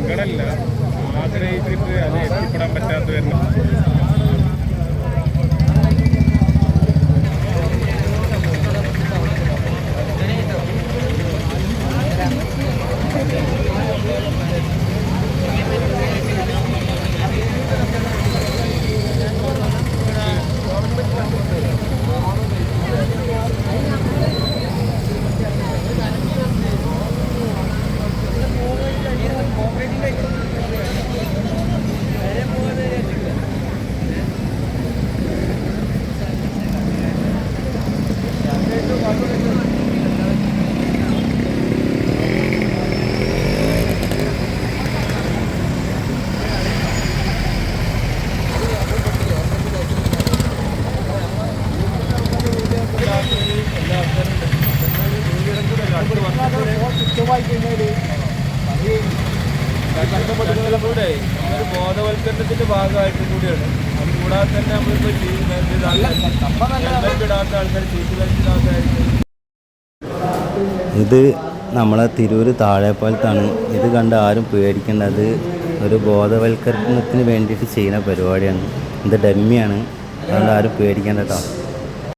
സങ്കടമല്ല, ആഗ്രഹിച്ചിട്ട് അത് എത്തിപ്പെടാൻ പറ്റാത്ത വരുന്നു. ഒരു ബോധവൽക്കരണത്തിന്റെ ഭാഗമായിട്ട് കൂടിയാണ്. അത് കൂടാതെ തന്നെ നമ്മളിപ്പോ ഇടാത്ത ആൾക്കാർ ചീട്ടുകളിച്ചിടാത്ത. ഇത് നമ്മളെ തിരൂർ താഴെപ്പാലത്താണ്. ഇത് കണ്ട് ആരും പേടിക്കേണ്ടത് ഒരു ബോധവൽക്കരണത്തിന് വേണ്ടിയിട്ട് ചെയ്യുന്ന പരിപാടിയാണ്. ഇത് ഡമ്മിയാണ്, അതുകൊണ്ട് ആരും പേടിക്കേണ്ട കേട്ടോ.